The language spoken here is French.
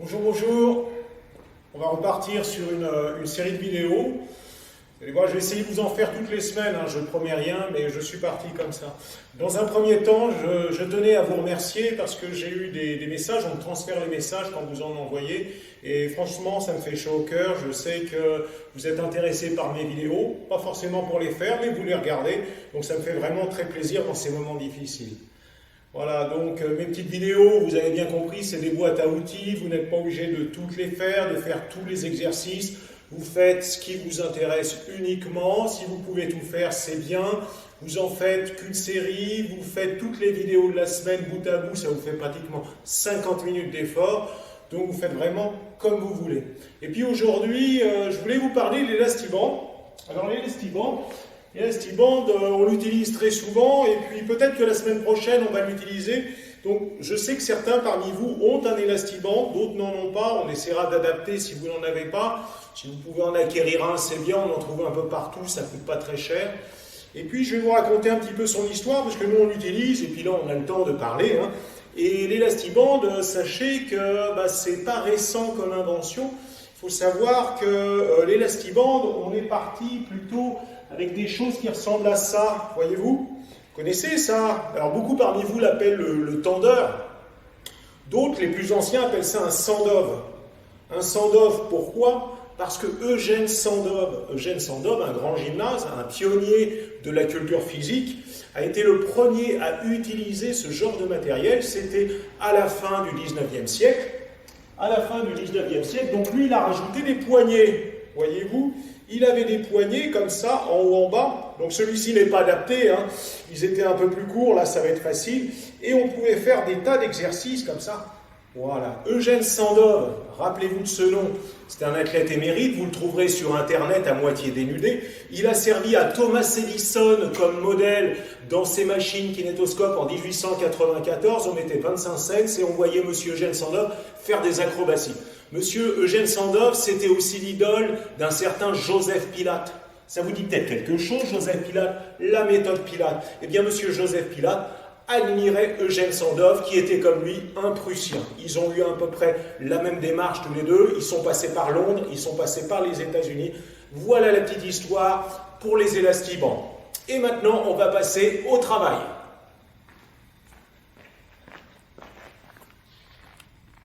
Bonjour, bonjour. On va repartir sur une série de vidéos. Vous allez voir, je vais essayer de vous en faire toutes les semaines, hein, je ne promets rien, mais je suis parti comme ça. Dans un premier temps, je tenais à vous remercier parce que j'ai eu des messages, on me transfère les messages quand vous en envoyez, et franchement, ça me fait chaud au cœur. Je sais que vous êtes intéressés par mes vidéos, pas forcément pour les faire, mais vous les regardez, donc ça me fait vraiment très plaisir dans ces moments difficiles. Voilà, donc mes petites vidéos, vous avez bien compris, c'est des boîtes à outils, vous n'êtes pas obligé de toutes les faire, de faire tous les exercices. Vous faites ce qui vous intéresse uniquement. Si vous pouvez tout faire, c'est bien. Vous en faites qu'une série, vous faites toutes les vidéos de la semaine bout à bout, ça vous fait pratiquement 50 minutes d'effort. Donc vous faites vraiment comme vous voulez. Et puis aujourd'hui, je voulais vous parler de l'élastiband. Alors l'élastiband, on l'utilise très souvent et puis peut-être que la semaine prochaine, on va l'utiliser. Donc je sais que certains parmi vous ont un élastiband, d'autres n'en ont pas. On essaiera d'adapter si vous n'en avez pas. Si vous pouvez en acquérir un, c'est bien, on en trouve un peu partout, ça ne coûte pas très cher. Et puis je vais vous raconter un petit peu son histoire, parce que nous on l'utilise, et puis là on a le temps de parler. Et l'élastiband, sachez que c'est pas récent comme invention. Il faut savoir que l'élastiband, on est parti plutôt avec des choses qui ressemblent à ça, voyez-vous? Vous connaissez ça? Alors beaucoup parmi vous l'appellent le tendeur. D'autres, les plus anciens, appellent ça un sandov. Un sandov, pourquoi? Parce que Eugène Sandov, un grand gymnase, un pionnier de la culture physique, a été le premier à utiliser ce genre de matériel. C'était à la fin du 19e siècle. Donc lui, il a rajouté des poignets, voyez-vous. Il avait des poignets comme ça, en haut, en bas. Donc celui-ci n'est pas adapté, Ils étaient un peu plus courts, là ça va être facile. Et on pouvait faire des tas d'exercices comme ça. Voilà, Eugène Sandov, rappelez-vous de ce nom, c'était un athlète émérite, vous le trouverez sur internet à moitié dénudé. Il a servi à Thomas Edison comme modèle dans ses machines kinétoscopes en 1894. On mettait 25 cents et on voyait monsieur Eugène Sandov faire des acrobaties. Monsieur Eugène Sandov, c'était aussi l'idole d'un certain Joseph Pilate. Ça vous dit peut-être quelque chose, Joseph Pilate, la méthode Pilate. Eh bien, monsieur Joseph Pilate admirait Eugène Sandov, qui était comme lui un Prussien. Ils ont eu à peu près la même démarche tous les deux. Ils sont passés par Londres, ils sont passés par les États-Unis. Voilà la petite histoire pour les élastibands. Et maintenant, on va passer au travail.